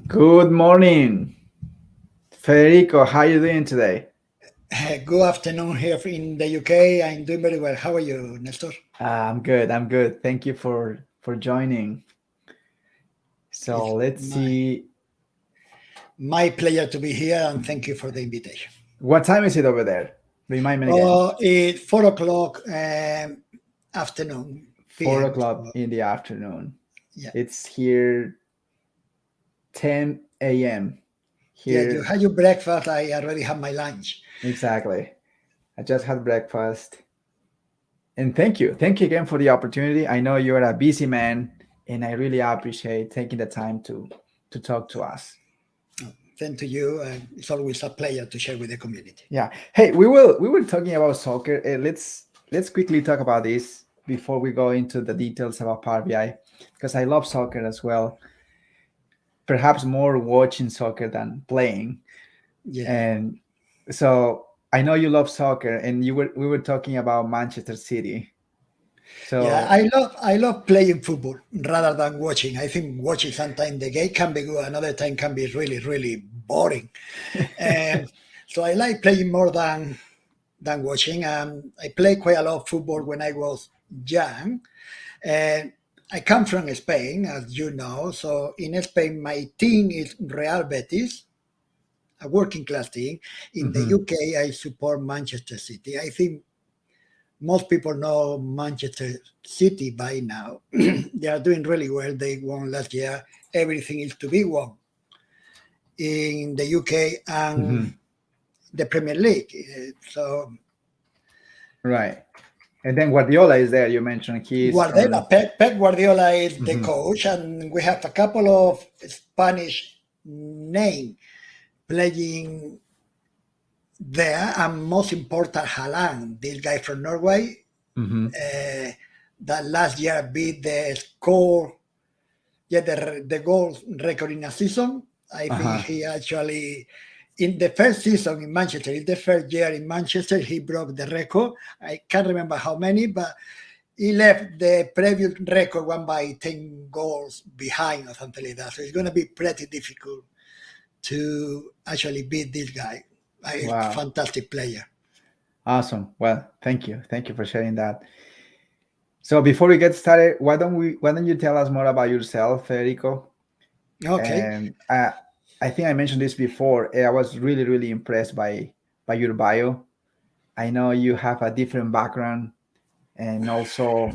Good morning, Federico. How are you doing today? Good afternoon here in the UK. I'm doing very well. How are you, Nestor? I'm good. I'm good. Thank you for joining. So It's let's see. my pleasure to be here, and thank you for the invitation. What time is it over there? Remind me again. It's 4 o'clock afternoon Four PM. o'clock So, in the afternoon. yeah, It's here 10 a.m. yeah. You Here had your breakfast. I already have my lunch. exactly. I just had breakfast. And thank you again for the opportunity. I know you're a busy man, and I really appreciate taking the time to talk to us. Thank to you. It's always a pleasure to share with the community. Yeah. Hey, we were talking about soccer. Let's quickly talk about this before we go into the details about Power BI, because I love soccer as well. Perhaps more watching soccer than playing. Yeah. And so I know you love soccer, and we were talking about Manchester City. Yeah, So I love playing football rather than watching. I think watching sometimes the game can be good, another time can be really boring. Um, so I like playing more than watching. I played quite a lot of football when I was young. And I come from Spain, as you know. So in Spain, my team is Real Betis, a working class team. In the mhm. UK, I support Manchester City. I think most people know Manchester City by now. They are doing really well. They won last year. Everything is to be won in the UK and Mhm. the Premier League. So Right. And then Guardiola is there. You mentioned he's Guardiola, from. Pep Guardiola is the Mhm. coach, and we have a couple of Spanish name playing there, and most important, Haaland, this guy from Norway, Mhm. uh, that last year beat the score, yeah, the goal record in a season. I think Uh-huh. he actually, in the first season in Manchester, in the first year in Manchester, he broke the record. I can't remember how many, but he left the previous record one by 10 goals behind or something like that. So it's going to be pretty difficult to actually beat this guy. A Wow. fantastic player. Awesome. Well, thank you. Thank you for sharing that. So before we get started, why don't you tell us more about yourself, Federico? Okay. And I think I mentioned this before. I was really impressed by your bio. I know you have a different background, and also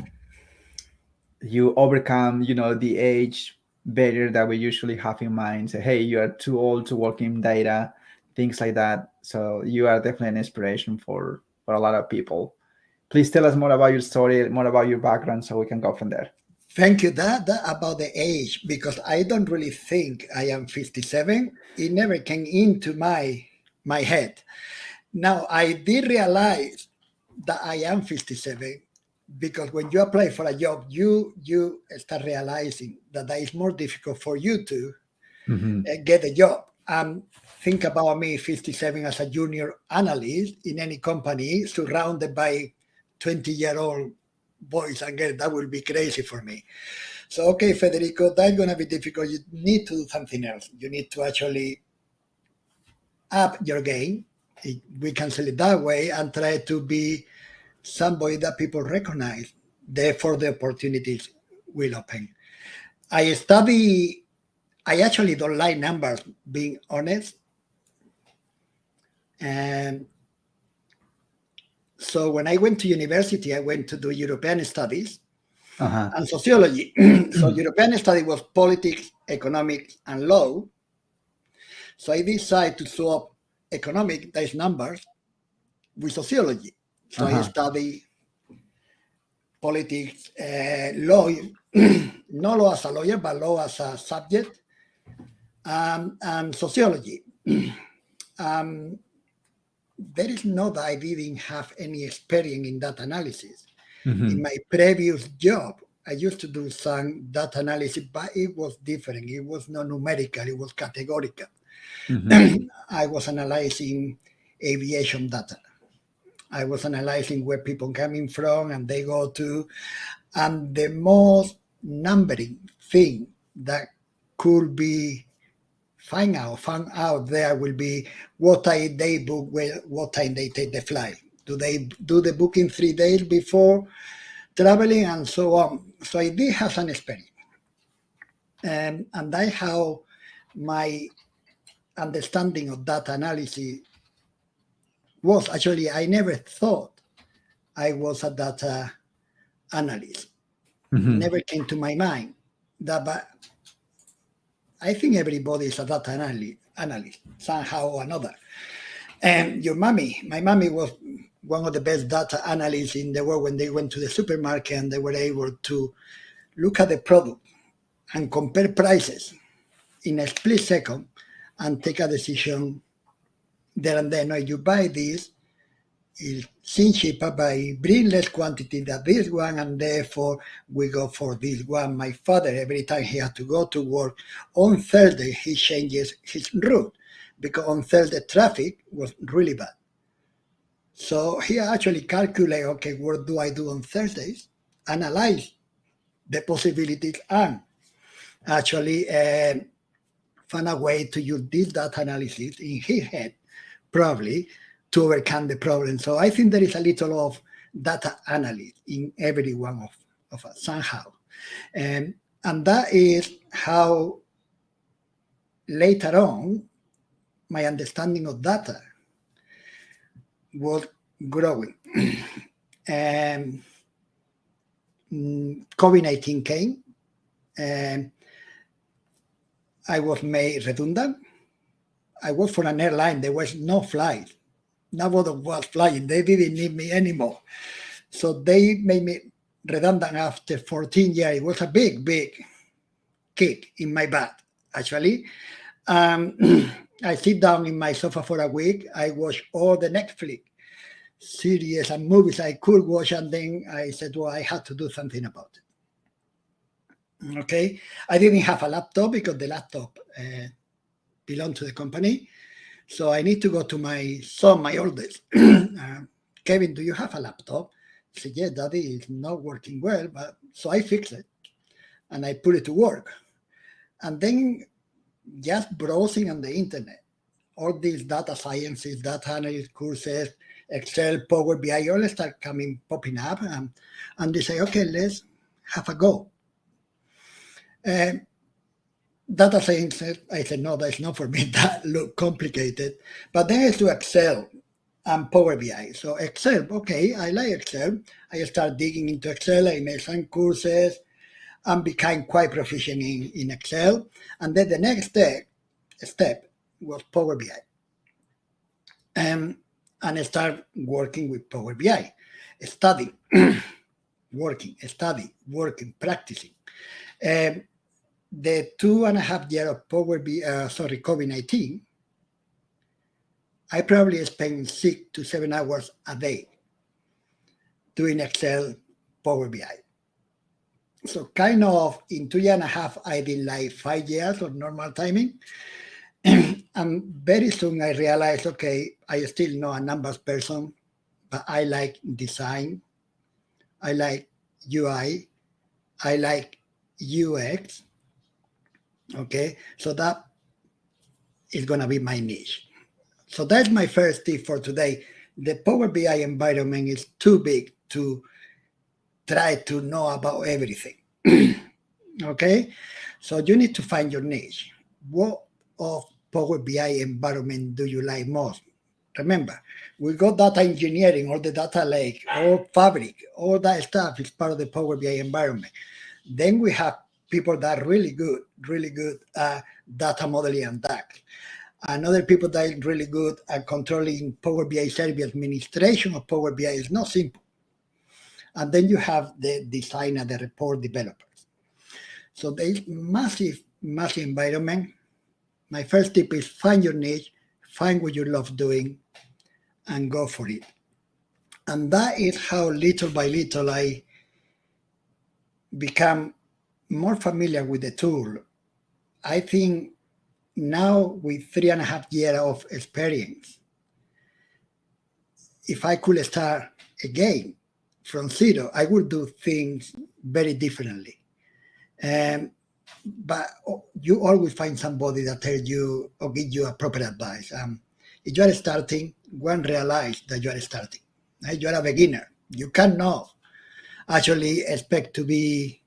you overcome, the age barrier that we usually have in mind. Say, hey, you are too old to work in data, things like that. So you are definitely an inspiration for a lot of people. Please tell us more about your story, more about your background, so we can go from there. Thank you. That about the age, because I don't really think I am 57. It never came into my head. Now I did realize that I am 57 because when you apply for a job, you start realizing that it's more difficult for you to Hmm. get a job. Think about me, 57, as a junior analyst in any company, surrounded by 20-year-old boys and girls. That would be crazy for me. So, okay, Federico, that's going to be difficult. You need to do something else. You need to actually up your game. We can say it that way and try to be somebody that people recognize. Therefore, the opportunities will open. I study, I actually don't like numbers, being honest. And so when I went to university, I went to do European studies Uh-huh. and sociology. So European study was politics, economics, and law. So I decided to swap economic, that is numbers, with sociology. So I Uh-huh. study politics, law, not law as a lawyer, but law as a subject, and sociology. Um, there is not that I didn't have any experience in data analysis. In Hmm. my previous job, I used to do some data analysis, but it was different. It was not numerical, it was categorical. Hmm. I was analyzing aviation data. I was analyzing where people coming from and they go to. And the most numbering thing that could be found out there will be what time they book, what time they take the flight. Do they do the booking 3 days before traveling and so on? So I did have some experience. And that's how my understanding of data analysis was. Actually, I never thought I was a data analyst. Never came to my mind. But I think everybody is a data analyst somehow or another. And my mommy was one of the best data analysts in the world when they went to the supermarket and they were able to look at the product and compare prices in a split second and take a decision there and then. No, you buy this, it seems cheaper, but bring less quantity than this one, and therefore we go for this one. My father, every time he had to go to work on Thursday, he changes his route because on Thursday traffic was really bad. So he actually calculated, okay, what do I do on Thursdays? Analyze the possibilities and actually find a way to use this data analysis in his head, probably, to overcome the problem. So I think there is a little of data analysis in every one of us somehow. And that is how later on my understanding of data was growing. And COVID-19 came, and I was made redundant. I worked for an airline. There was no flight. Nobody was flying. They didn't need me anymore. So they made me redundant after 14 years. It was a big, big kick in my butt, actually. I sit down in my sofa for a week. I watch all the Netflix series and movies I could watch, and then I said, well, I had to do something about it. Okay, I didn't have a laptop because the laptop belonged to the company. So I need to go to my son, my oldest. Kevin, do you have a laptop? I said, yeah, Daddy, it's not working well. But so I fixed it and I put it to work. And then just browsing on the internet, all these data sciences, data analysis courses, Excel, Power BI, all start popping up. And they say, okay, let's have a go. Data science, I said, no, that's not for me. That looked complicated. But then I do Excel and Power BI. So Excel, okay, I like Excel. I start digging into Excel. I made some courses and became quite proficient in Excel. And then the next step was Power BI. And I start working with Power BI, studying, working, practicing. The 2.5 years of COVID-19, I probably spent 6 to 7 hours a day doing Excel, Power BI. So kind of in 2.5 years, I did like 5 years of normal timing. And very soon I realized, okay, I still know a numbers person, but I like design, I like UI, I like UX. Okay, so that is going to be my niche. So that's my first tip for today. The Power BI environment is too big to try to know about everything. Okay, so you need to find your niche. What of Power BI environment do you like most? Remember, we got data engineering or the data lake or fabric, all that stuff is part of the Power BI environment. Then we have people that are really good data modeling and DAX. And other people that are really good at controlling Power BI service administration of Power BI is not simple. And then you have the designer, the report developers. So there is massive environment. My first tip is find your niche, find what you love doing, and go for it. And that is how little by little I become more familiar with the tool. I think now with 3.5 years of experience, if I could start again from zero, I would do things very differently. but you always find somebody that tells you or give you a proper advice. If you are starting, one, realize that you are starting. Right? You are a beginner. You cannot actually expect to be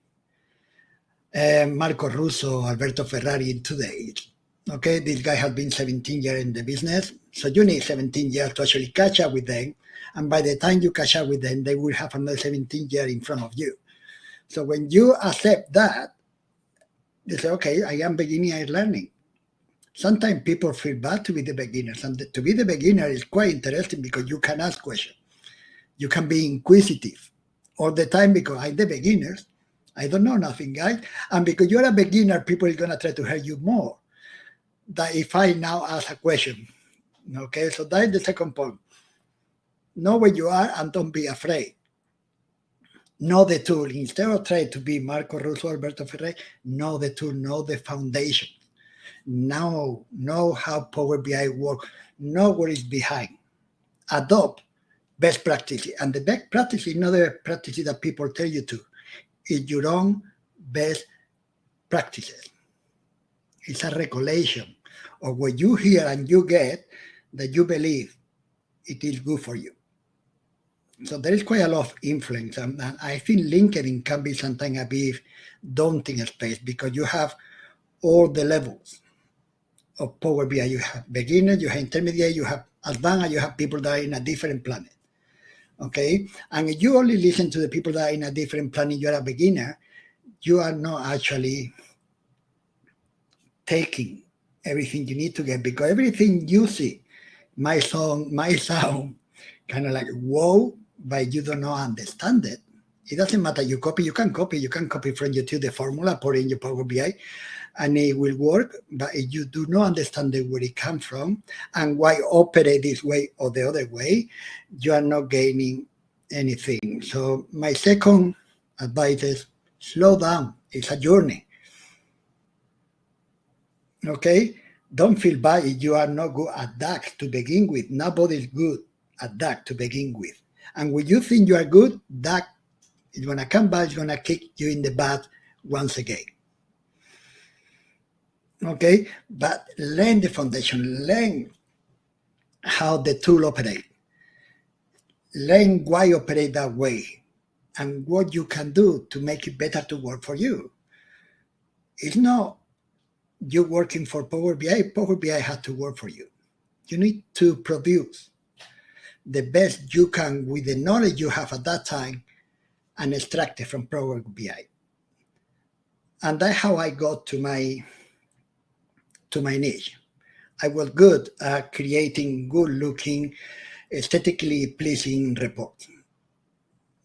Marco Russo, Alberto Ferrari in 2 days. Okay, this guy has been 17 years in the business, so you need 17 years to actually catch up with them. And by the time you catch up with them, they will have another 17 years in front of you. So when you accept that, you say, okay, I am beginning, I'm learning. Sometimes people feel bad to be the beginners, and to be the beginner is quite interesting because you can ask questions. You can be inquisitive all the time because I'm the beginners. I don't know nothing, guys. And because you're a beginner, people are going to try to help you more than if I now ask a question. Okay, so that is the second point. Know where you are and don't be afraid. Know the tool. Instead of trying to be Marco Russo, Alberto Ferrari, know the tool, know the foundation. Know how Power BI works. Know what is behind. Adopt best practices. And the best practice is not the practices that people tell you to. It's your own best practices. It's a recollection of what you hear and you get that you believe it is good for you. So there is quite a lot of influence. And I think LinkedIn can be sometimes a bit daunting space because you have all the levels of Power BI. You have beginner, you have intermediate, you have advanced, and you have people that are in a different planet. Okay? And if you only listen to the people that are in a different planet, you're a beginner, you are not actually taking everything you need to get, because everything you see might sound kind of like, whoa, but you don't know, understand it. It doesn't matter. You can copy from YouTube the formula, put in your Power BI, and it will work. But if you do not understand where it comes from and why operate this way or the other way, you are not gaining anything. So my second advice is slow down. It's a journey. Okay? Don't feel bad if you are not good at that to begin with. Nobody's good at that to begin with. And when you think you are good, that is going to come back, it's going to kick you in the butt once again. Okay? But learn the foundation. Learn how the tool operates. Learn why operate that way and what you can do to make it better to work for you. It's not you working for Power BI. Power BI has to work for you. You need to produce the best you can with the knowledge you have at that time and extract it from Power BI. And that's how I got to my niche. I was good at creating good-looking, aesthetically pleasing reports.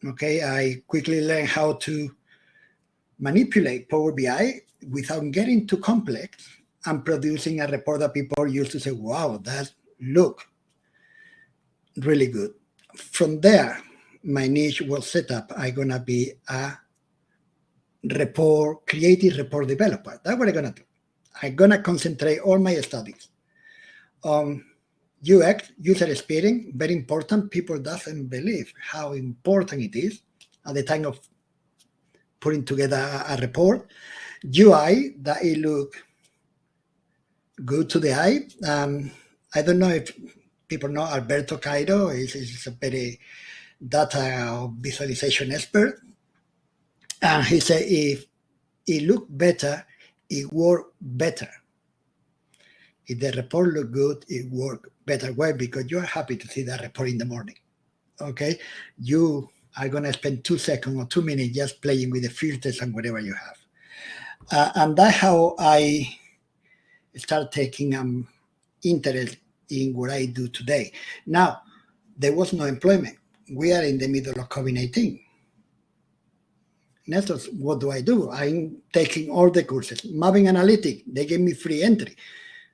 Okay, I quickly learned how to manipulate Power BI without getting too complex and producing a report that people used to say, wow, that look really good. From there, my niche was set up. I'm going to be a creative report developer. That's what I'm going to do. I'm going to concentrate all my studies on UX, user experience, very important. People doesn't believe how important it is at the time of putting together a report. UI, that it look good to the eye. I don't know if people know Alberto Cairo is a very data visualization expert. And he said, if it looked better, it worked better. If the report looked good, it worked better. Why? Because you're happy to see that report in the morning. Okay? You are going to spend 2 seconds or 2 minutes just playing with the filters and whatever you have. And that's how I start taking interest in what I do today. Now, there was no employment. We are in the middle of COVID-19. Nestor, what do I do? I'm taking all the courses. Mapping Analytics, they gave me free entry.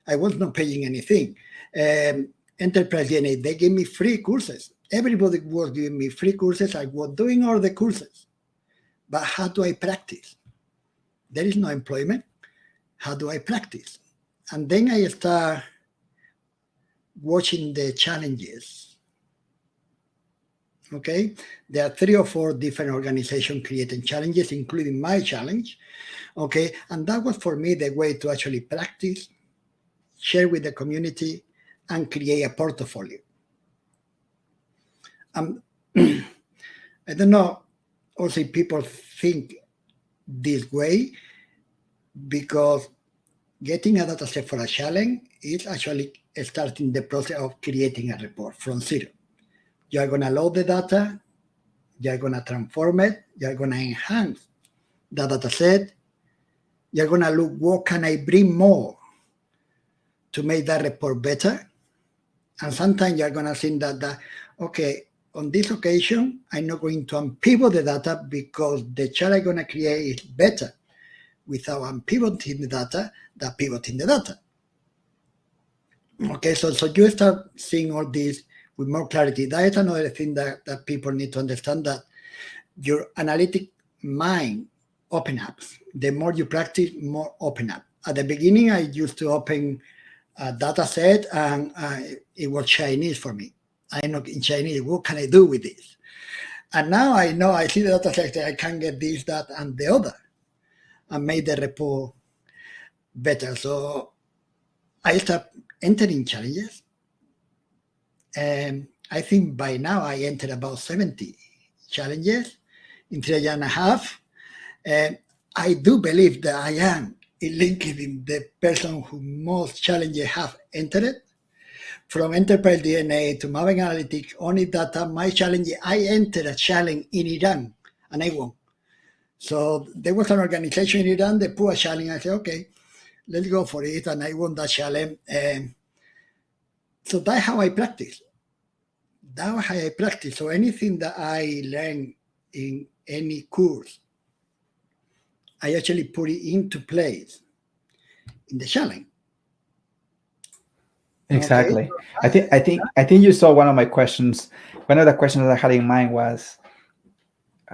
I was not paying anything. Enterprise DNA, they gave me free courses. Everybody was giving me free courses. I was doing all the courses. But how do I practice? There is no employment. How do I practice? And then I start watching the challenges Okay, there are 3 or 4 different organizations creating challenges, including my challenge. Okay, and that was for me the way to actually practice, share with the community, and create a portfolio. I don't know also if people think this way, because getting a data set for a challenge is actually starting the process of creating a report from zero. You are going to load the data, you are going to transform it, you are going to enhance the data set, you are going to look what can I bring more to make that report better. And sometimes you are going to think that, okay, on this occasion, I'm not going to unpivot the data because the chart I'm going to create is better without unpivoting the data than pivoting the data. Okay, so you start seeing all this with more clarity. That is another thing that people need to understand, that your analytic mind open up. The more you practice, more open up. At the beginning, I used to open a data set and it was Chinese for me. I know in Chinese, what can I do with this? And now I know, I see the data set, I can get this, that, and the other, and make the report better. So I start entering challenges. And I think by now I entered about 70 challenges in 3 years and a half. And I do believe that I am in LinkedIn the person who most challenges have entered. From enterprise DNA to mapping analytics, only data, my challenge, I entered a challenge in Iran and I won. So there was an organization in Iran, they put a challenge. I said, okay, let's go for it. And I won that challenge. So that's how I practice. That's how I practice. So anything that I learn in any course, I actually put it into place in the challenge. Exactly. Okay. I think you saw one of my questions. One of the questions that I had in mind was,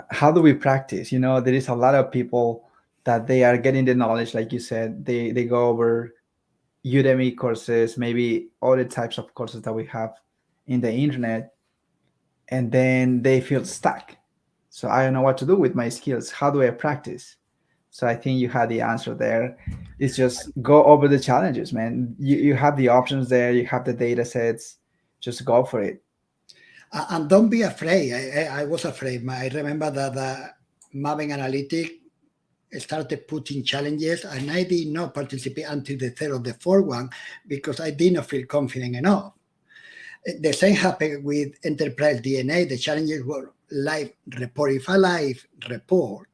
how do we practice? You know, there is a lot of people that they are getting the knowledge, like you said, they go over Udemy courses, maybe other types of courses that we have in the internet, and then they feel stuck. So I don't know what to do with my skills. How do I practice? So I think you had the answer there. It's just go over the challenges, man. You have the options there. You have the data sets. Just go for it. And don't be afraid. I was afraid. I remember that mapping analytics started putting challenges, and I did not participate until the third or the fourth one because I did not feel confident enough. The same happened with enterprise DNA. The challenges were live report. If a live report,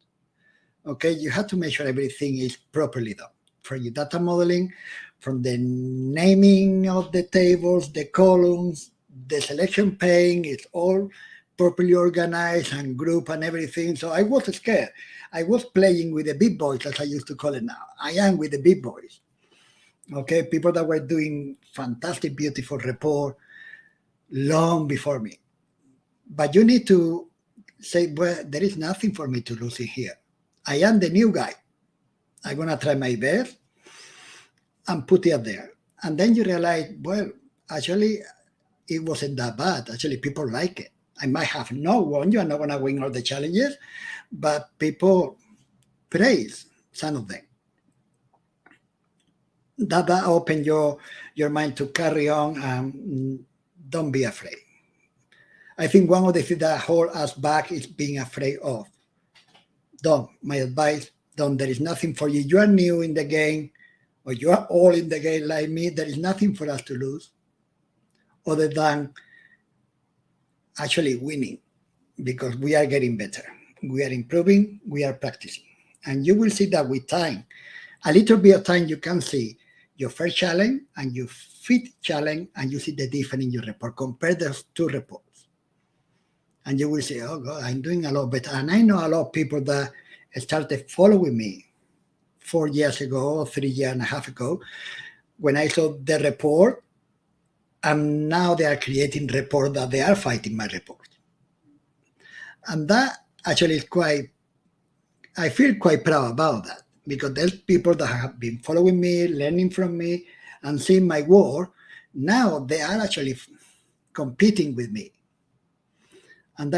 okay, you have to make sure everything is properly done. From your data modeling, from the naming of the tables, the columns, the selection pane, it's all properly organized and grouped and everything. So I was scared. I was playing with the big boys, as I used to call it now. I am with the big boys. Okay, people that were doing fantastic, beautiful report long before me. But you need to say, well, there is nothing for me to lose in here. I am the new guy. I'm going to try my best and put it there. And then you realize, well, actually, it wasn't that bad. Actually, people like it. I might have not won. You are not going to win all the challenges, but people praise some of them. That open your mind to carry on and don't be afraid. I think one of the things that hold us back is being afraid of. Don't. My advice, don't. There is nothing for you. You are new in the game, or you are all in the game like me. There is nothing for us to lose other than actually winning, because we are getting better. We are improving. We are practicing. And you will see that with time, a little bit of time, you can see your first challenge and your fifth challenge, and you see the difference in your report. Compare those two reports. And you will say, oh, God, I'm doing a lot better. And I know a lot of people that started following me 4 years ago, 3 years and a half ago, when I saw the report, and now they are creating report that they are fighting my report. And that actually is quite, I feel quite proud about that, because there's people that have been following me, learning from me, and seeing my work. Now they are actually competing with me. And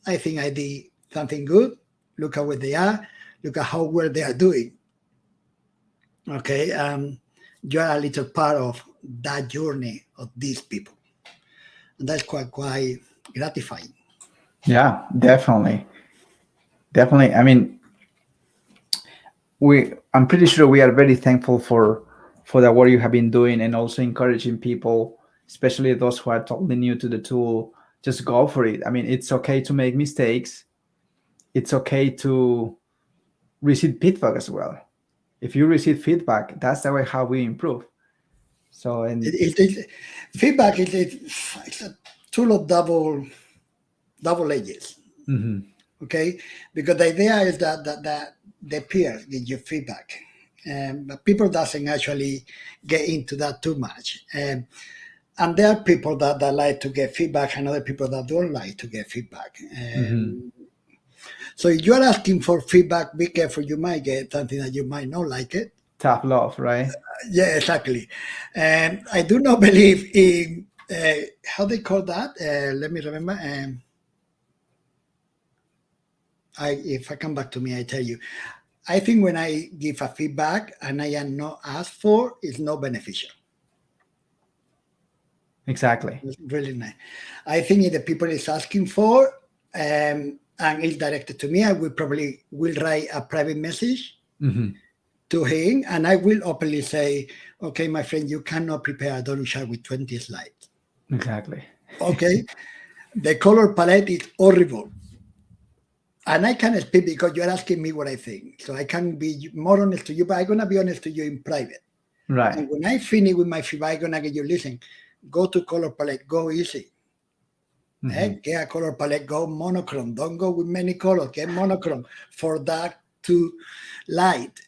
I think I did something good. Look at where they are. Look at how well they are doing. Okay, you are a little part of that journey of these people, and that's quite gratifying. Yeah, definitely. Definitely. I mean, I'm pretty sure we are very thankful for the work you have been doing, and also encouraging people, especially those who are totally new to the tool, just go for it. I mean, it's okay to make mistakes. It's okay to receive feedback as well. If you receive feedback, that's the way how we improve. So, and Feedback it's a tool of double edges. mhm, Okay, because the idea is that the peers give you feedback, but people doesn't actually get into that too much. And there are people that like to get feedback, and other people that don't like to get feedback. mhm. So if you are asking for feedback, be careful. You might get something that you might not like it. Tough love, right? Yeah, exactly. And I do not believe in how they call that. Let me remember. If I come back to me, I tell you. I think when I give a feedback and I am not asked for, it's not beneficial. Exactly. It's really nice. I think if the people is asking for and it's directed to me, I will write a private message Mhm. to him, and I will openly say, "Okay, my friend, you cannot prepare a donut shard with 20 slides. Exactly. Okay, the color palette is horrible." And I can speak because you're asking me what I think. So I can be more honest to you, but I'm going to be honest to you in private. Right. And when I finish with my feedback, I'm going to get you, listen, go to color palette, go easy. Mhm. Get a color palette, go monochrome. Don't go with many colors, get monochrome for dark to light.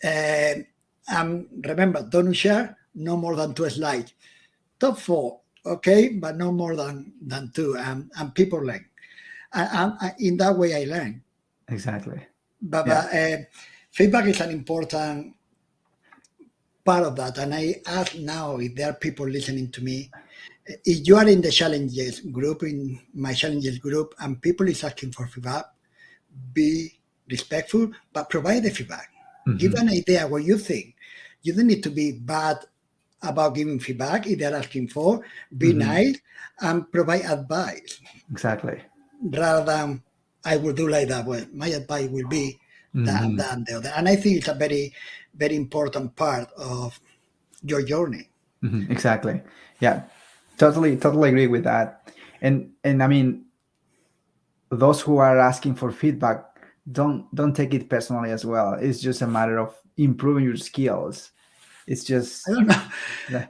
Remember, don't share no more than 2 slides. Top 4, okay, but no more than 2. And people learn. And in that way, I learn. Exactly. But Yeah. feedback is an important part of that. And I ask now if there are people listening to me, if you are in the challenges group, in my challenges group, and people is asking for feedback, be respectful, but provide the feedback. Give Mhm. an idea what you think. You don't need to be bad about giving feedback if they're asking for. Be Mhm. nice and provide advice Exactly. rather than I will do like that. Well, my advice will be that, Mhm. and the other. And I think it's a very, very important part of your journey. Mhm. Exactly. Yeah. Totally agree with that. And I mean, those who are asking for feedback, don't take it personally as well. It's just a matter of improving your skills. It's I just don't know.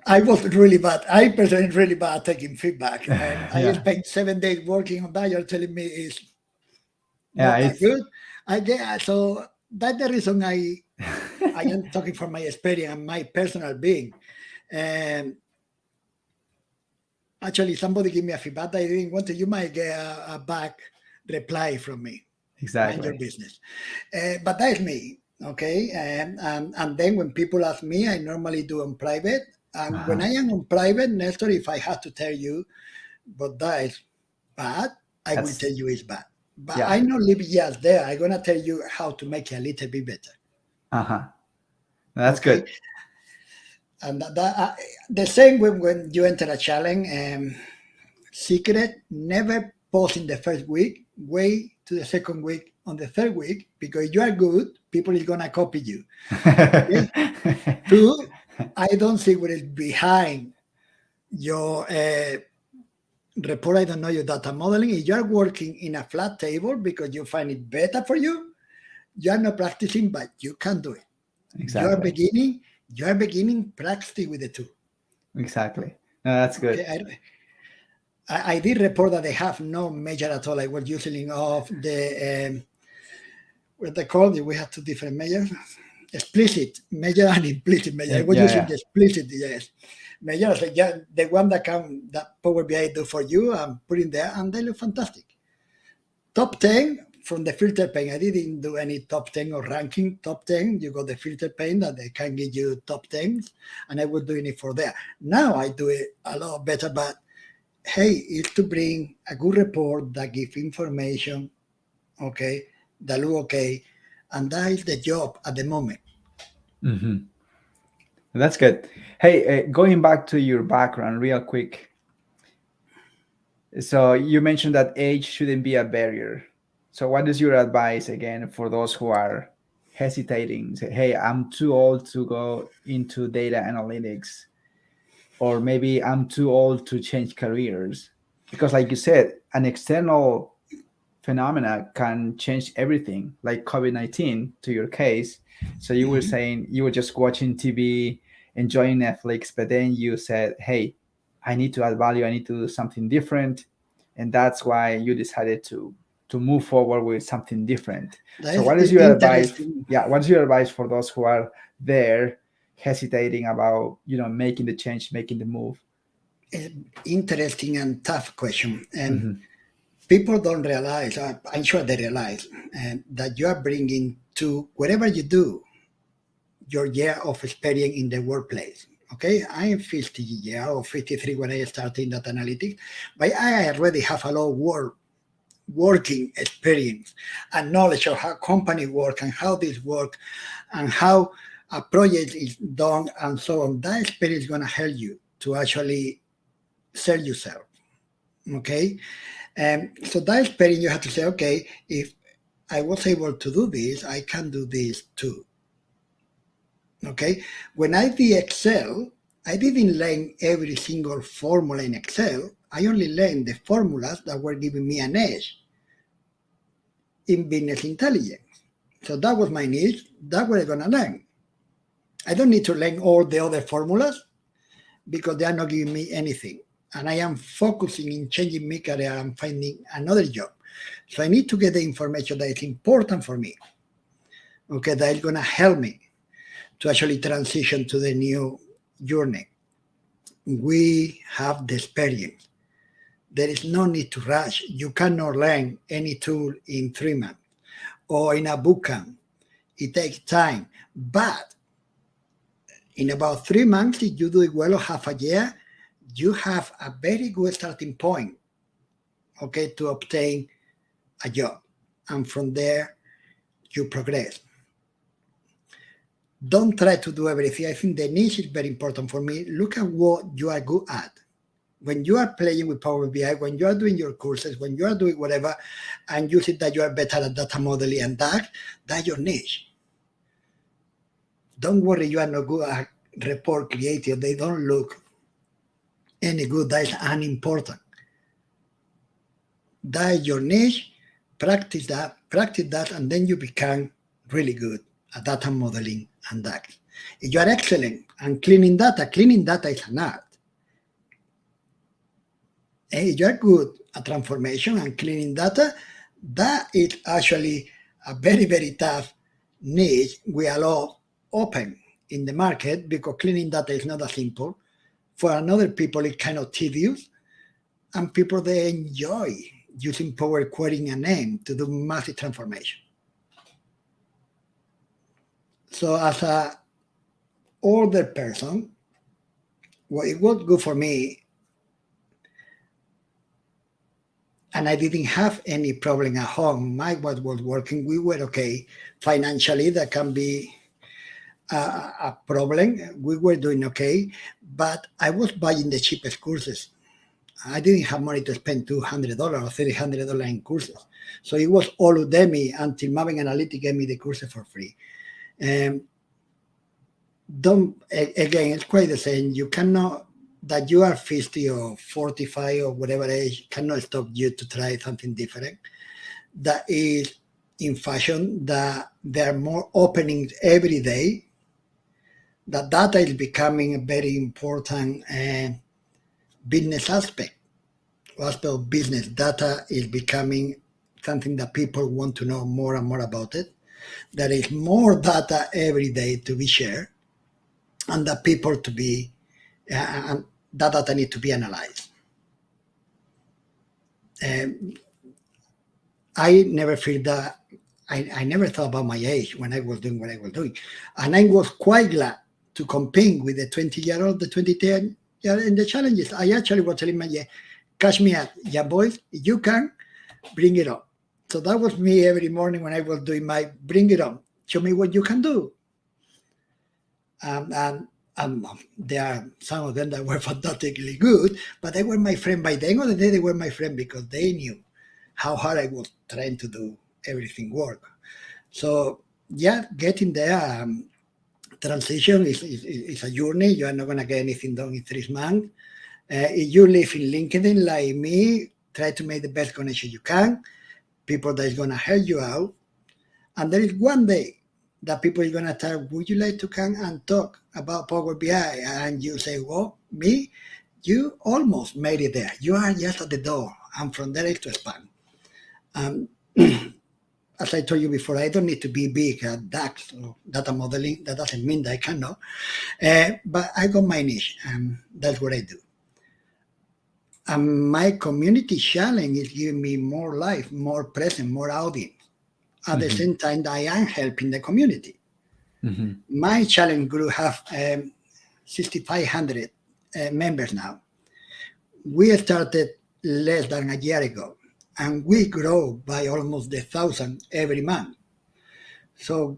I was really bad. I personally really bad at taking feedback, and I yeah. spent 7 days working on that. You're telling me it's Yeah, not that it's good. I get so that's the reason I am talking from my experience and my personal being. And actually, somebody give me a feedback I didn't want to. You might get a back reply from me. Mind your exactly. business. But that is me. Okay. And then when people ask me, I normally do on private. And when Uh-huh. I am on private, Nestor, if I have to tell you, but that is bad, I will That's tell you it's bad. But yeah. I not leave it just there. I'm gonna tell you how to make it a little bit better. Uh-huh. That's Okay. good. And the same when you enter a challenge. Secret: never post in the first week. Wait to the second week. On the third week, because you are good, people is gonna copy you. Okay. 2, I don't see what is behind your report. I don't know your data modeling. If you are working in a flat table because you find it better for you, you are not practicing, but you can do it. You are Exactly. beginning. You are beginning practicing with the tool. Exactly. No, that's Okay. good. I did report that they have no measure at all. I was using of the what they call it. We have 2 different measures: explicit measure and implicit measure. I was Yeah, using yeah. the explicit, yes, measure. So yeah, the one that Power BI do for you, I'm putting there, and they look fantastic. Top 10 from the filter pane. I didn't do any top 10 or ranking. Top 10, you got the filter pane that they can give you top 10s, and I was doing it for there. Now I do it a lot better, but hey, is to bring a good report that give information, okay, that look okay, and that is the job at the moment. Mm-hmm. That's good. Hey, going back to your background real quick. So you mentioned that age shouldn't be a barrier. So what is your advice again for those who are hesitating? Say, hey, I'm too old to go into data analytics, or maybe I'm too old to change careers. Because like you said, an external phenomena can change everything, like COVID-19 to your case. So you were Mhm. saying you were just watching TV, enjoying Netflix, but then you said, hey, I need to add value, I need to do something different. And that's why you decided to move forward with something different. That So is what is your advice? interesting, Yeah, what's your advice for those who are there hesitating about, making the change, making the move? interesting and tough question. And Mm-hmm. people don't realize, I'm sure they realize, that you are bringing to whatever you do your year of experience in the workplace. Okay, I am 50 years or 53 when I started in data analytics, but I already have a lot of working experience and knowledge of how company work and how this work and how a project is done and so on. That experience is going to help you to actually sell yourself. Okay, so that experience you have to say, okay, if I was able to do this, I can do this too. Okay, when I did Excel, I didn't learn every single formula in Excel. I only learned the formulas that were giving me an edge in business intelligence. So that was my niche. That's what I'm gonna learn. I don't need to learn all the other formulas because they are not giving me anything. And I am focusing in changing my career and finding another job. So I need to get the information that is important for me. Okay, that is gonna help me to actually transition to the new journey. We have the experience. There is no need to rush. You cannot learn any tool in 3 months or in a boot camp. It takes time. But in about 3 months, if you do it well or half a year, you have a very good starting point, okay, to obtain a job. And from there, you progress. Don't try to do everything. I think the niche is very important for me. Look at what you are good at. When you are playing with Power BI, when you are doing your courses, when you are doing whatever, and you see that you are better at data modeling and that's your niche. Don't worry, you are not good at report creative. They don't look any good. That is unimportant. That is your niche. Practice that, and then you become really good at data modeling and DAX. If you are excellent and cleaning data is an art. And if you are good at transformation and cleaning data, that is actually a very, very tough niche we allow open in the market because cleaning data is not that simple. For another people, it's kind of tedious, and people they enjoy using Power Query and name to do massive transformation. So as a older person, well, it was good for me, and I didn't have any problem at home. My wife was working. We were okay financially. That can be a problem. We were doing okay, but I was buying the cheapest courses. I didn't have money to spend $200 or $300 in courses. So it was all Udemy until Maven Analytics gave me the courses for free. Again, it's quite the same. You cannot, that you are 50 or 45 or whatever age, cannot stop you to try something different. That is in fashion, that there are more openings every day. That data is becoming a very important business aspect of business. Data is becoming something that people want to know more and more about it. There is more data every day to be shared, and that people to be, and that data need to be analyzed. I never feel that, I never thought about my age when I was doing what I was doing. And I was quite glad to compete with the 20-year-old, the 20-year, and the challenges. I actually was telling my catch me at, yeah, boys, you can bring it on. So that was me every morning when I was doing my bring it on. Show me what you can do. And there are some of them that were fantastically good, but they were my friend. By the end of the day, they were my friend because they knew how hard I was trying to do everything work. So yeah, getting there, transition is a journey. You are not going to get anything done in 3 months. If you live in LinkedIn like me, try to make the best connection you can. People that is going to help you out. And there is one day that people are going to tell, would you like to come and talk about Power BI? And you say, well, me, you almost made it there. You are just at the door. And from there to expand. As I told you before, I don't need to be big at DAX or data modeling. That doesn't mean that I cannot. But I got my niche, and that's what I do. And my community challenge is giving me more life, more presence, more audience. At the same time, I am helping the community. My challenge group have 6,500 members now. We started less than a year ago, and we grow by almost 1,000 every month. So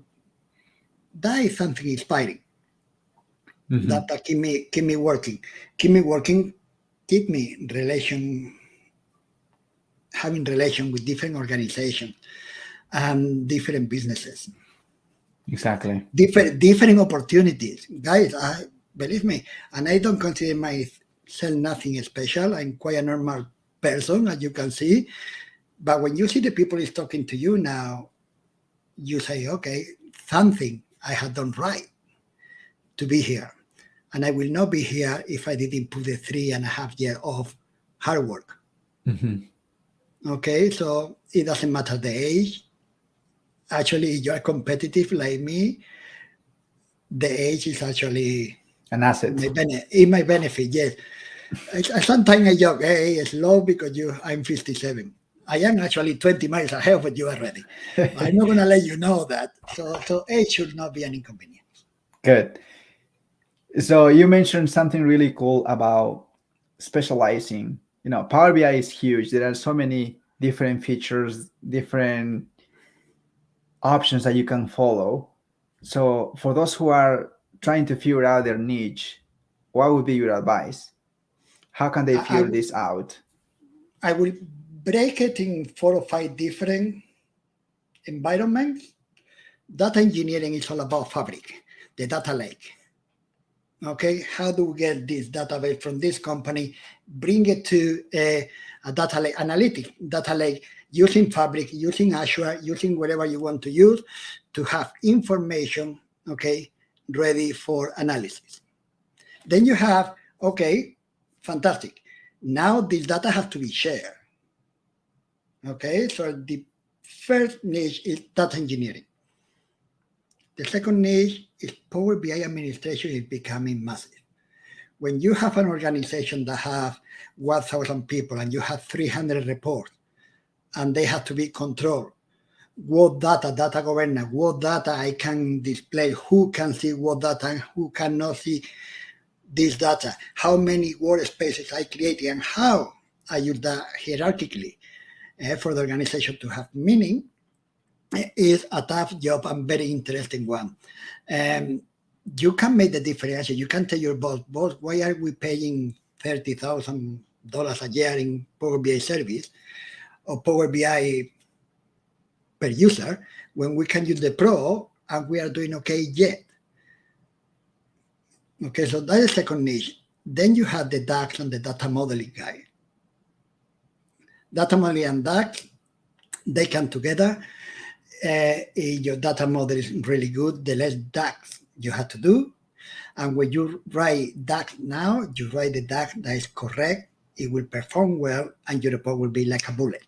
that is something inspiring. That keep me working, keep me having relation with different organizations and different businesses. Exactly. Different opportunities. Guys, believe me, and I don't consider myself nothing special. I'm quite a normal person, as you can see. But when you see the people is talking to you now, you say, okay, something I have done right to be here. And I will not be here if I didn't put the 3.5 years of hard work. Okay, so it doesn't matter the age. Actually, if you are competitive like me, the age is actually an asset. In my benefit, yes. Sometimes I joke, hey, it's low because I'm 57. I am actually 20 miles ahead of you already. I'm not going to let you know that. So age should not be an inconvenience. Good. So you mentioned something really cool about specializing. Power BI is huge. There are so many different features, different options that you can follow. So for those who are trying to figure out their niche, what would be your advice? How can they figure this out? I will break it in 4 or 5 different environments. Data engineering is all about Fabric, the data lake. Okay, how do we get this database from this company, bring it to a data lake, analytic data lake, using Fabric, using Azure, using whatever you want to use to have information, okay, ready for analysis. Then you have, okay, fantastic. Now this data has to be shared. Okay, so the first niche is data engineering. The second niche is Power BI administration is becoming massive. When you have an organization that have 1,000 people and you have 300 reports, and they have to be controlled, what data governance, what data I can display, who can see what data and who cannot see this data, how many workspaces I create, and how I use that hierarchically for the organization to have meaning, is a tough job and very interesting one. You can make the difference. You can tell your boss, why are we paying $30,000 a year in Power BI service or Power BI per user when we can use the Pro and we are doing okay yet? Okay, so that is the second niche. Then you have the DAX and the data modeling guy. Data modeling and DAX, they come together. Your data model is really good, the less DAX you have to do. And when you write DAX now, you write the DAX that is correct, it will perform well, and your report will be like a bullet.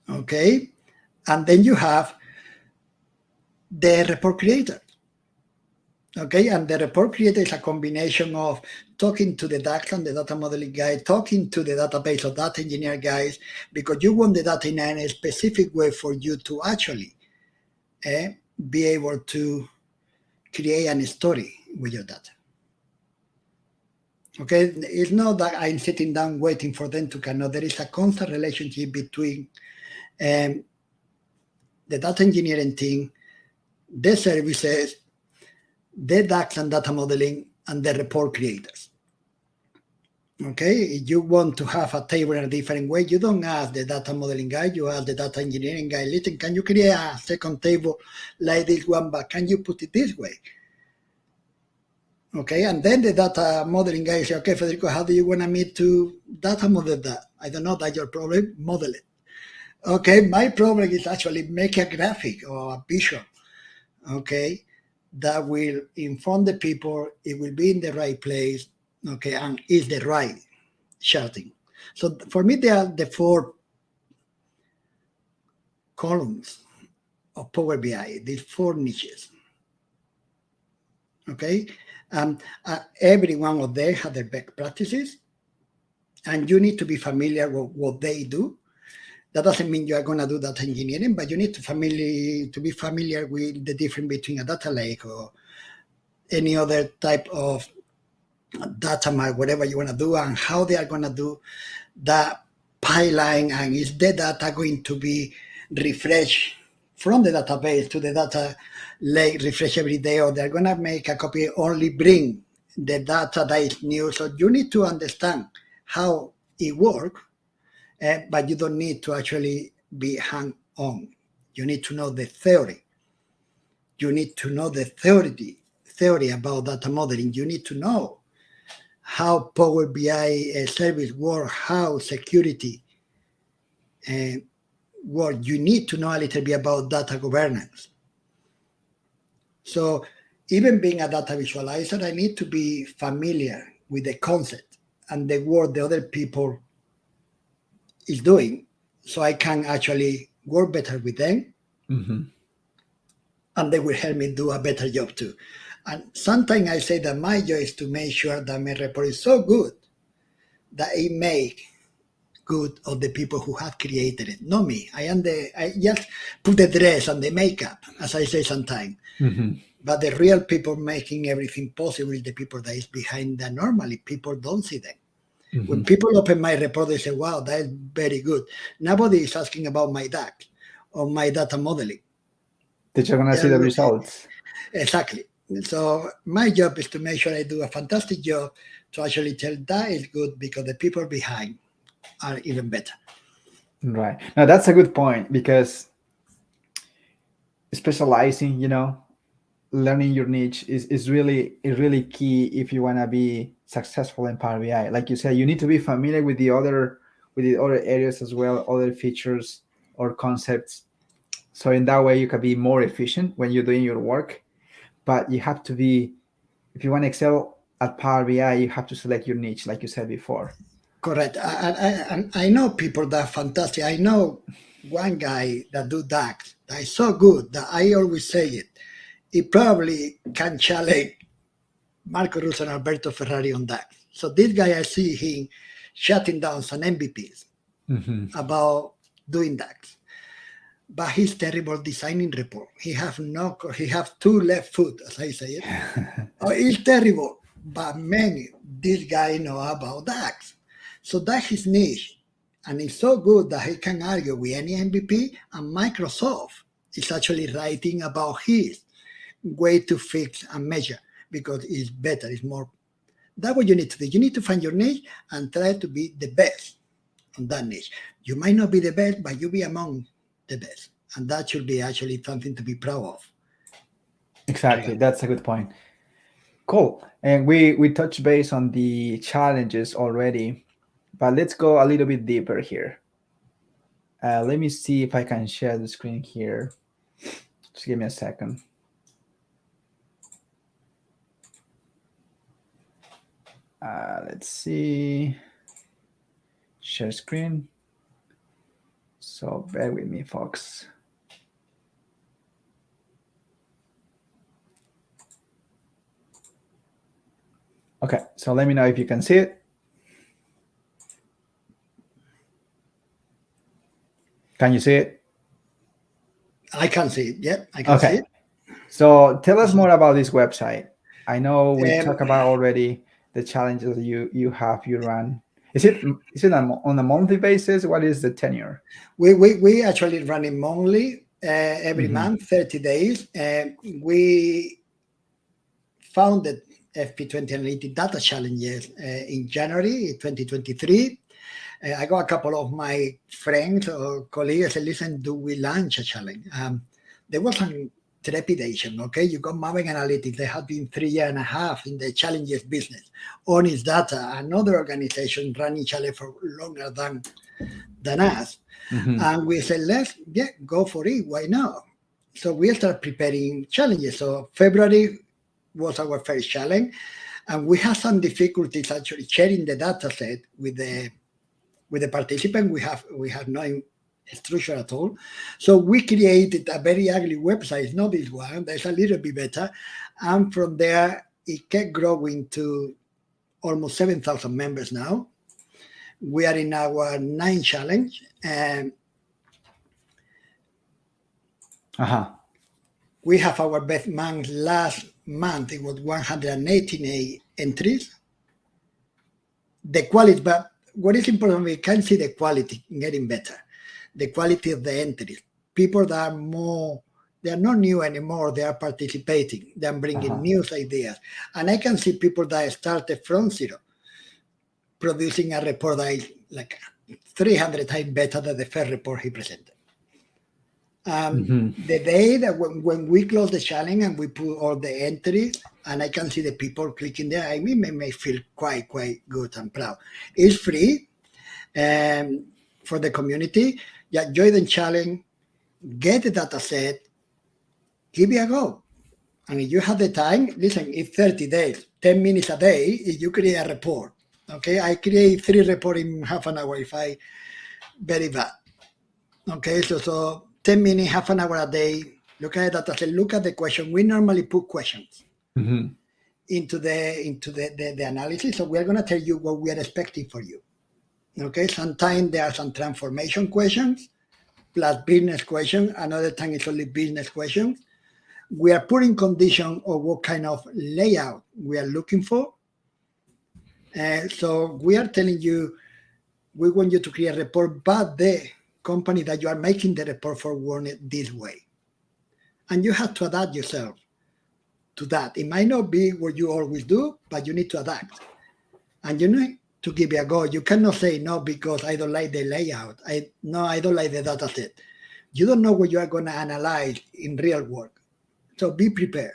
Okay? And then you have the report creator. Okay, and the report creator is a combination of talking to the DAX and the data modeling guy, talking to the database or data engineer guys, because you want the data in a specific way for you to actually be able to create a story with your data. Okay, it's not that I'm sitting down waiting for them to come. No, there is a constant relationship between um, the data engineering team, the services, the DAX and data modeling, and the report creators. Okay, if you want to have a table in a different way, you don't ask the data modeling guy, you ask the data engineering guy, listen, can you create a second table like this one, but can you put it this way? Okay, and then the data modeling guy say, okay, Federico, how do you want me to data model that? I don't know, that's your problem, model it. Okay, my problem is actually make a graphic or a visual, okay, that will inform the people, it will be in the right place, okay, and is the right charting. So for me, there are the 4 columns of Power BI, these 4 niches. Okay, every one of them have their best practices, and you need to be familiar with what they do. That doesn't mean you are going to do data engineering, but you need to be familiar with the difference between a data lake or any other type of data mart, whatever you want to do, and how they are going to do that pipeline, and is the data going to be refreshed from the database to the data lake, refresh every day, or they're going to make a copy, only bring the data that is new. So you need to understand how it works, but you don't need to actually be hands-on. You need to know the theory. You need to know the theory about data modeling. You need to know how Power BI service work, how security work. You need to know a little bit about data governance. So even being a data visualizer, I need to be familiar with the concept and the work the other people is doing, so I can actually work better with them, and they will help me do a better job too. And sometimes I say that my job is to make sure that my report is so good that it make good of the people who have created it, not me. I just put the dress and the makeup, as I say sometimes. But the real people making everything possible is the people that is behind that. Normally people don't see them. When people open my report, they say, wow, that is very good. Nobody is asking about my DAX or my data modeling. That you're going to see the results. Exactly. So my job is to make sure I do a fantastic job to actually tell that is good, because the people behind are even better. Right. Now, that's a good point, because specializing, learning your niche is really key if you want to be successful in Power BI. Like you said, you need to be familiar with the other areas as well, other features or concepts. So in that way, you can be more efficient when you're doing your work. But you have to be, if you want to excel at Power BI, you have to select your niche, like you said before. Correct. I know people that are fantastic. I know one guy that do DAX that is so good that I always say it. He probably can challenge Marco Russo and Alberto Ferrari on DAX. So this guy, I see him shutting down some MVPs about doing DAX. But he's terrible designing report. He have 2 left foot, as I say it. Oh, he's terrible. But man, this guy know about DAX. So that's his niche. And it's so good that he can argue with any MVP, and Microsoft is actually writing about his way to fix and measure, because it's better, it's more. That's what you need to do. You need to find your niche and try to be the best on that niche. You might not be the best, but you'll be among the best. And that should be actually something to be proud of. Exactly. That's a good point. Cool. And we touched base on the challenges already, but let's go a little bit deeper here. Let me see if I can share the screen here. Just give me a second. Let's see. Share screen. So bear with me, folks. Okay, so let me know if you can see it. Can you see it? I can see it. Yeah, I can see it. So tell us more about this website. I know we talked about already the challenges you run? Is it on a monthly basis? What is the tenure? We actually run it monthly, every Mm-hmm. month, 30 days. We founded FP20 Data Challenges in January 2023. I got a couple of my friends or colleagues and listen, do we launch a challenge? There was some trepidation, okay? You got Marvin Analytics, they have been 3.5 years in the challenges business. Honest Data, another organization running challenge for longer than us. Mm-hmm. And we said, let's go for it. Why not? So we start preparing challenges. So February was our first challenge. And we had some difficulties actually sharing the data set with the participant. We have no structure at all. So we created a very ugly website, not this one, that's a little bit better. And from there, it kept growing to almost 7,000 members now. We are in our 9th challenge. We have our best month last month. It was 189 entries. The quality, but what is important, we can see the quality getting better. The quality of the entries. People that are more, they are not new anymore, they are participating, they are bringing new ideas. And I can see people that started from zero, producing a report that is like 300 times better than the first report he presented. The day that when we close the challenge and we put all the entries, and I can see the people clicking there, I mean, may feel quite good and proud. It's free for the community. Yeah, join the challenge, get the data set, give it a go. And if you have the time, listen, it's 30 days, 10 minutes a day, if you create a report. Okay, I create 3 reports in half an hour if I very bad. Okay, so 10 minutes, half an hour a day, look at that data set, look at the question. We normally put questions into the analysis. So we're going to tell you what we are expecting for you. Okay, sometimes there are some transformation questions plus business questions. Another time it's only business questions. We are putting condition of what kind of layout we are looking for. So we are telling you, we want you to create a report, but the company that you are making the report for want it this way. And you have to adapt yourself to that. It might not be what you always do, but you need to adapt. And you need to give it a go. You cannot say no because I don't like the layout. I don't like the data set. You don't know what you are going to analyze in real work. So be prepared.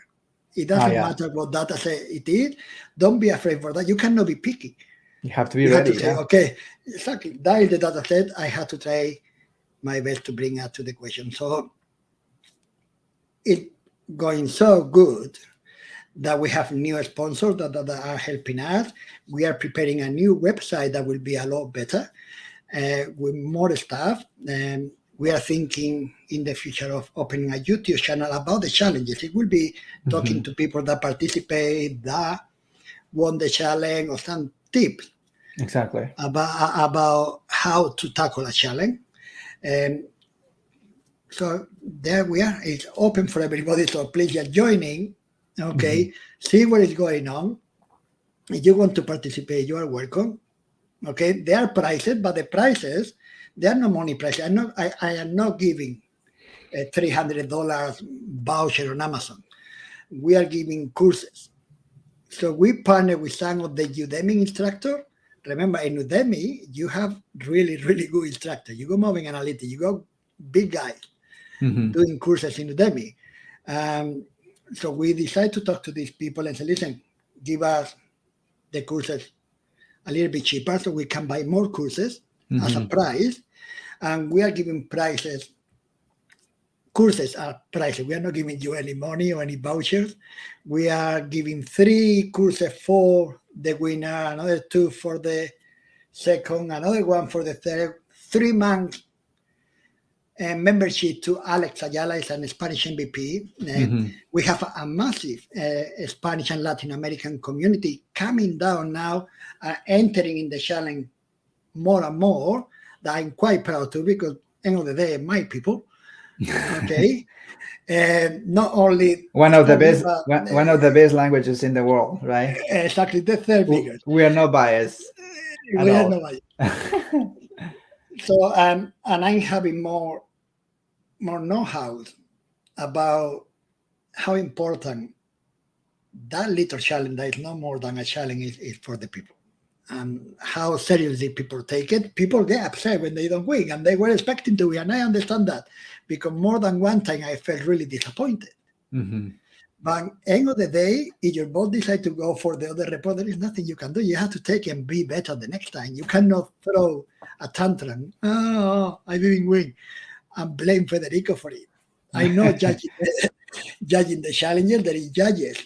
It doesn't matter what data set it is. Don't be afraid for that. You cannot be picky. You have to be ready. Have to say, okay, exactly. That is the data set. I have to try my best to bring it to the question. So it's going so good that we have new sponsors that are helping us. We are preparing a new website that will be a lot better with more staff. We are thinking in the future of opening a YouTube channel about the challenges. It will be talking to people that participate, that won the challenge, or some tips exactly about how to tackle a challenge. So there we are. It's open for everybody. So please, you're joining. Okay, see what is going on. If you want to participate, you are welcome. Okay, there are prices, but the prices, they are no money prices. I am not giving a $300 voucher on Amazon. We are giving courses. So we partner with some of the Udemy instructors. Remember, in Udemy, you have really good instructors. You go Moving Analytics, you go big guys doing courses in Udemy. So we decided to talk to these people and say, listen, give us the courses a little bit cheaper so we can buy more courses as a price. And we are giving prices. Courses are prices. We are not giving you any money or any vouchers. We are giving 3 courses for the winner, another 2 for the second, another 1 for the third, 3 months membership to Alex Ayala, is a Spanish MVP. We have a massive Spanish and Latin American community coming down now, entering in the challenge more and more, that I'm quite proud to, because end of the day, my people. Okay, and not only one of the studies, best but one of the best languages in the world, right? exactly the third biggest. We are not biased at We are all. not like so. And I'm having more know-how about how important that little challenge that is no more than a challenge is for the people, and how seriously people take it. People get upset when they don't win, and they were expecting to win, and I understand that, because more than one time I felt really disappointed. Mm-hmm. But end of the day, if your boss decide to go for the other report, there is nothing you can do. You have to take and be better the next time. You cannot throw a tantrum. Oh, I didn't win, and blame Federico for it. I know judging the challenger, there is judges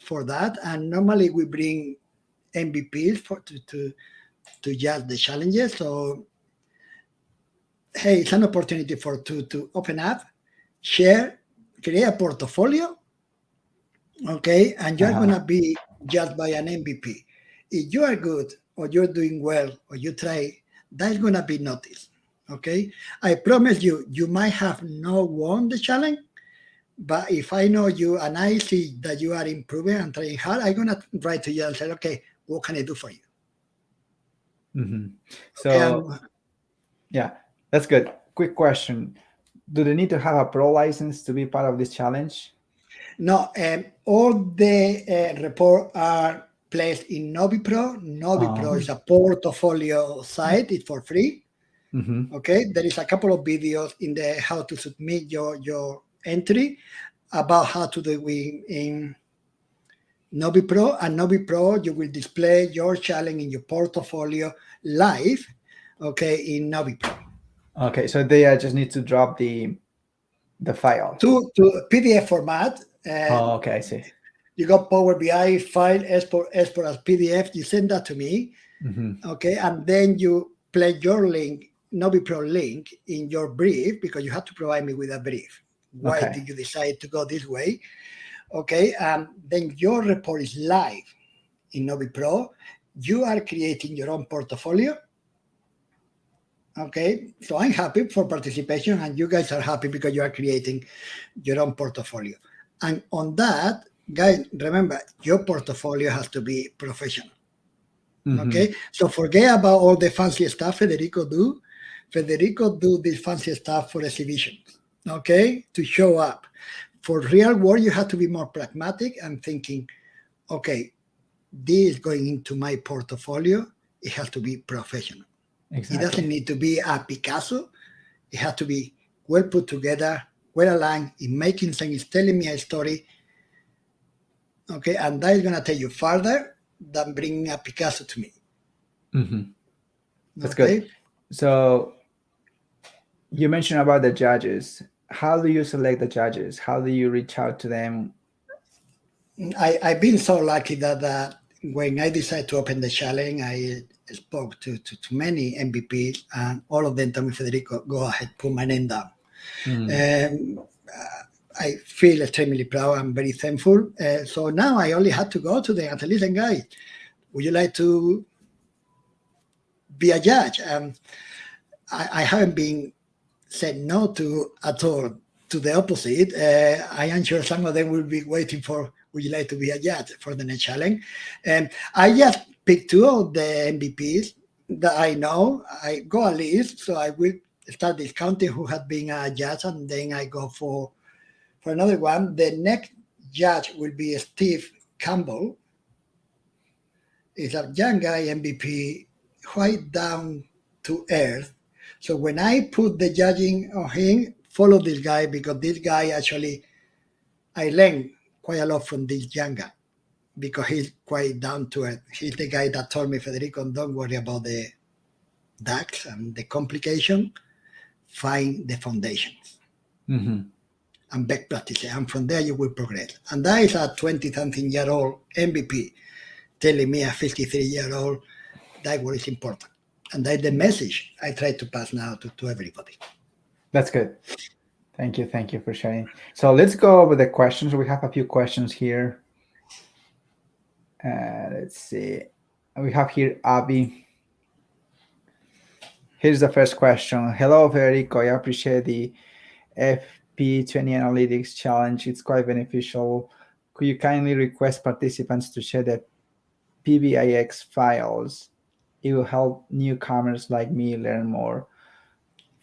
for that, and normally we bring MVPs to judge the challenges. So hey, it's an opportunity for to open up, share, create a portfolio, okay, and you're Uh-huh. gonna be judged by an MVP. If you are good or you're doing well or you try, that's gonna be noticed. Okay, I promise you, you might have not won the challenge, but if I know you and I see that you are improving and trying hard, I'm gonna write to you and say, okay, what can I do for you? Mm-hmm. Okay, So yeah, that's good. Quick question: do they need to have a pro license to be part of this challenge? no, all the report are placed in NoviPro. NoviPro is a portfolio site. It's for free. Mm-hmm. Okay, there is a couple of videos in the how to submit your entry about how to do it in NoviPro. And NoviPro, you will display your challenge in your portfolio live, okay, in NoviPro. Okay, so they just need to drop the file. To PDF format. Oh, okay, I see. You got Power BI file, export as PDF. You send that to me, Mm-hmm. okay, and then you place your link, NoviPro link, in your brief, because you have to provide me with a brief. Why Okay. did you decide to go this way? Okay, and then your report is live in NoviPro. You are creating your own portfolio. Okay, so I'm happy for participation, and you guys are happy because you are creating your own portfolio. And on that, guys, remember your portfolio has to be professional. Mm-hmm. Okay, so forget about all the fancy stuff Federico do. Federico do this fancy stuff for exhibitions. Okay, to show up. For real work, you have to be more pragmatic and thinking, okay, this is going into my portfolio. It has to be professional. It doesn't Exactly. need to be a Picasso. It has to be well put together, well aligned, in making sense, it's telling me a story. Okay, and that is going to take you further than bringing a Picasso to me. Mm-hmm. That's good. Okay, So you mentioned about the judges. How do you select the judges? How do you reach out to them? I've been so lucky that when I decided to open the challenge, I spoke to many MVPs, and all of them told me, Federico, go ahead, put my name down. Mm. I feel extremely proud. I'm very thankful. So now I only had to go to them and say, listen, guys, would you like to be a judge? I haven't been said no to at all. To the opposite, I am sure some of them will be waiting for, would you like to be a judge for the next challenge? And I just picked two of the MVPs that I know. I go a list, so I will start discounting who had been a judge, and then I go for another one. The next judge will be Steve Campbell. He's a young guy MVP, quite down to earth. So when I put the judging on him, follow this guy, because this guy actually, I learned quite a lot from this young guy, because he's quite down to earth. He's the guy that told me, Federico, don't worry about the DAX and the complication, find the foundations Mm-hmm. and best practices. And from there you will progress. And that is a 20-something-year-old MVP telling me, a 53-year-old, that what is important. And that's the message I try to pass now to everybody. That's good. Thank you. Thank you for sharing. So let's go over the questions. We have a few questions here. Let's see. We have here Abby. Here's the first question. Hello, Federico. I appreciate the FP20 Analytics Challenge. It's quite beneficial. Could you kindly request participants to share their PBIX files? It will help newcomers like me learn more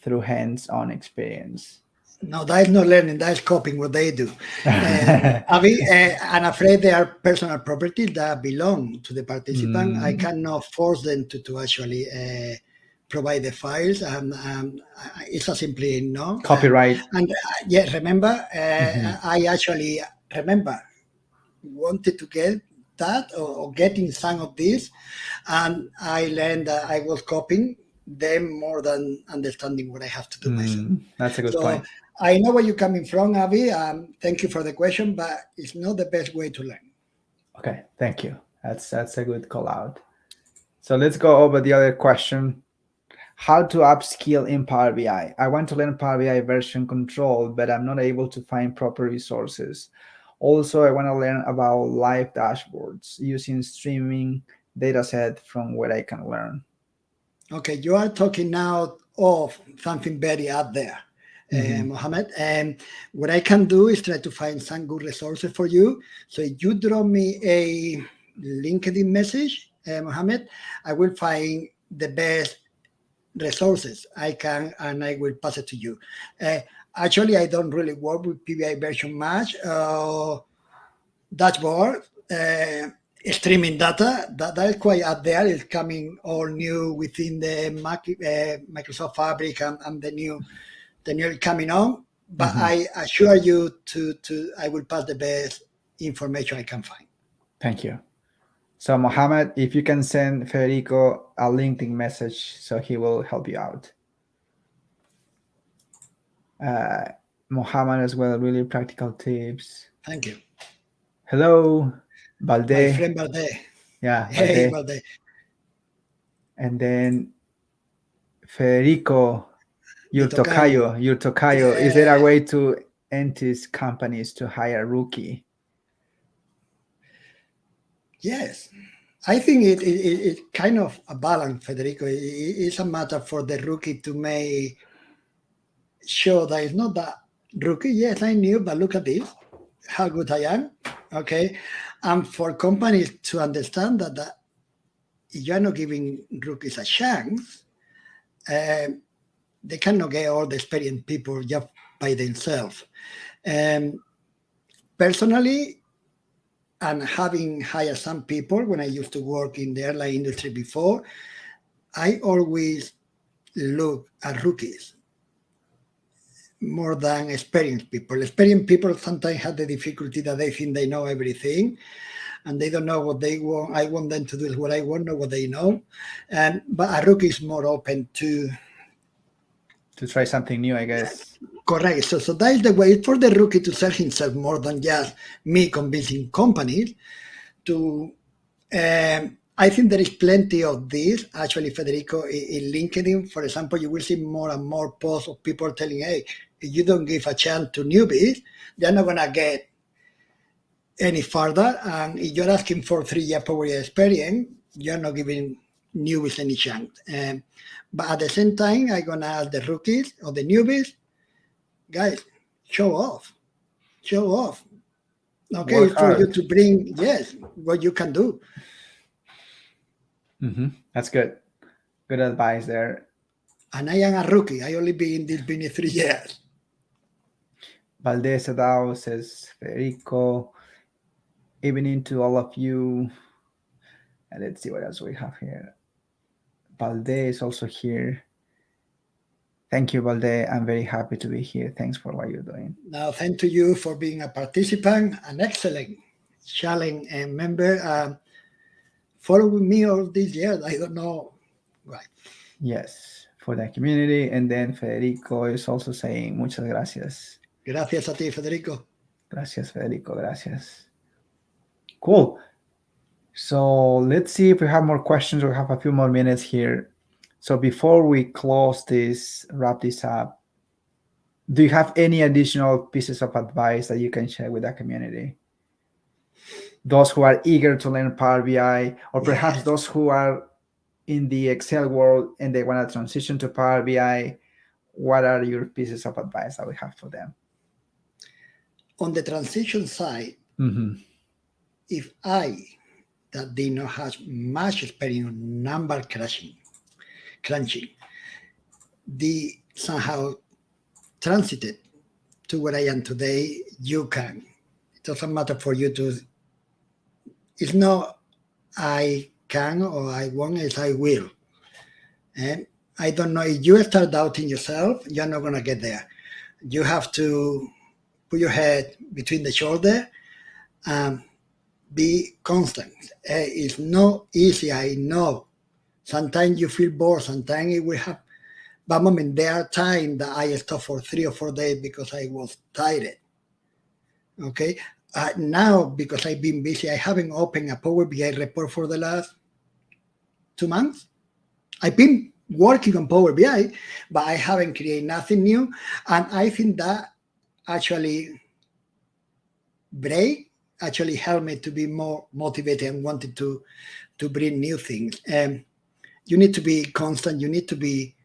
through hands-on experience. No, that is not learning, that is copying what they do. Avi, I'm afraid they are personal property that belong to the participant. I cannot force them to actually provide the files. It's a simply no. Copyright. Yeah, remember, I actually remember wanted to get that or getting some of this, and I learned that I was copying them more than understanding what I have to do myself. That's a good So point. I know where you're coming from, Avi. Thank you for the question, but it's not the best way to learn. Okay, thank you. That's a good call out. So let's go over the other question. How to upskill in Power BI. I want to learn Power BI version control, but I'm not able to find proper resources. Also, I want to learn about live dashboards using streaming dataset from where I can learn. Okay, you are talking now of something very out there, Mohammed. And what I can do is try to find some good resources for you. So if you drop me a LinkedIn message, Mohammed, I will find the best resources I can, and I will pass it to you. Actually, I don't really work with PBI version much. Dashboard, streaming data, that is quite out there. It's coming all new within the Microsoft Fabric and the new coming on. But I assure you I will pass the best information I can find. Thank you. So Mohammed, if you can send Federico a LinkedIn message, so he will help you out. Mohammed as well, really practical tips. Thank you. Hello, Balde. My friend Balde. Yeah, Hey, Balde. Balde. And then Federico, your tocayo. Yeah. Is there a way to entice companies to hire a rookie? Yes. I think it's kind of a balance, Federico. It's a matter for the rookie to make sure that it's not that rookie. Yes, I knew, but look at this, how good I am. Okay. And for companies to understand that you're not giving rookies a chance, they cannot get all the experienced people just by themselves. Personally, and having hired some people when I used to work in the airline industry before, I always look at rookies more than experienced people. Experienced people sometimes have the difficulty that they think they know everything and they don't know what they want. I want them to do what I want, not what they know. But a rookie is more open to try something new, I guess. Correct. So that is the way for the rookie to sell himself more than just me convincing companies to. I think there is plenty of this. Actually, Federico, in LinkedIn, for example, you will see more and more posts of people telling, hey, if you don't give a chance to newbies, they're not going to get any further. And if you're asking for 3-year Power BI experience, you're not giving newbies any chance. But at the same time, I'm going to ask the rookies or the newbies, guys, show off. Okay, for you to bring, yes, what you can do. That's good. Good advice there. And I am a rookie. I only been in this business 3 years. Valdez Adao says, Federico, evening to all of you. And let's see what else we have here. Valdez is also here. Thank you, Balde. I'm very happy to be here. Thanks for what you're doing. Now, thank to you for being a participant, an excellent challenge and member. Following me all these years, I don't know why. Yes, for the community. And then Federico is also saying, muchas gracias. Gracias a ti, Federico. Gracias, Federico. Gracias. Cool. So let's see if we have more questions. We have a few more minutes here. So before we close this, wrap this up, do you have any additional pieces of advice that you can share with the community? Those who are eager to learn Power BI, or perhaps those who are in the Excel world and they want to transition to Power BI, what are your pieces of advice that we have for them? On the transition side, if I, that did not have much experience on number crunching, the somehow transited to where I am today, you can. It doesn't matter for you to. It's not I can or I won't, it's I will. And I don't know, if you start doubting yourself, you're not going to get there. You have to put your head between the shoulder and be constant. It's not easy, I know. Sometimes you feel bored, sometimes it will happen. But moment, there are times that I stop for 3 or 4 days because I was tired. Okay? Now, because I've been busy, I haven't opened a Power BI report for the last 2 months. I've been working on Power BI, but I haven't created nothing new. And I think that actually helped me to be more motivated and wanted to bring new things. You need to be constant. You need to be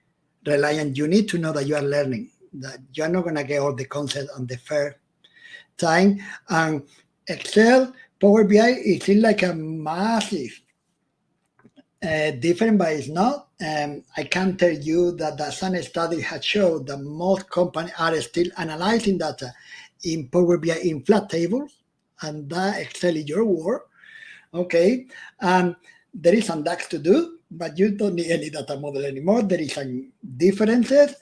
reliant. You need to know that you are learning, that you're not going to get all the concepts on the first time. And Excel, Power BI, it seems like a massive different, but it's not. I can tell you that the some study has showed that most companies are still analyzing data in Power BI in flat tables, and that Excel is your word. Okay, there is some DAX to do, but you don't need any data model anymore. There is some differences,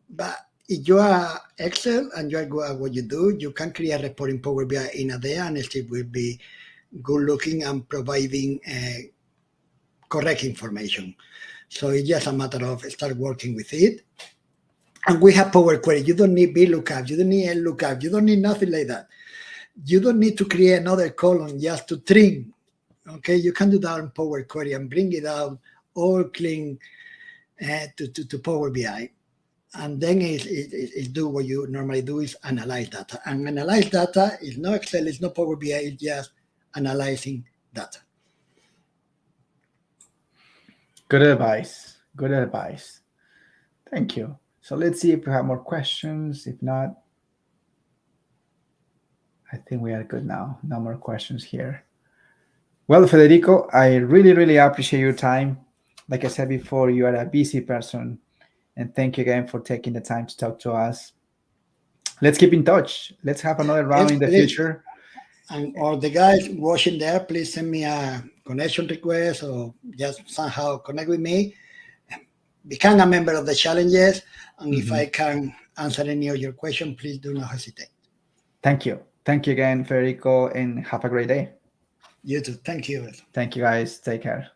but if you are Excel and you are good at what you do, you can create a report in Power BI in a day, and it will be good looking and providing correct information. So it's just a matter of start working with it. And we have Power Query. You don't need VLOOKUP. You don't need LOOKUP. You don't need nothing like that. You don't need to create another column just to trim. Okay, you can do that on Power Query and bring it out all clean to Power BI. And then it's do what you normally do, is analyze data. And analyze data is not Excel, it's not Power BI, it's just analyzing data. Good advice. Good advice. Thank you. So let's see if we have more questions. If not, I think we are good now. No more questions here. Well, Federico, I really, really appreciate your time. Like I said before, you are a busy person. And thank you again for taking the time to talk to us. Let's keep in touch. Let's have another round in the future. And or the guys watching there, please send me a connection request or just somehow connect with me. Become a member of the challenges. And if I can answer any of your questions, please do not hesitate. Thank you. Thank you again, Federico, and have a great day. You too. Thank you. Thank you, guys. Take care.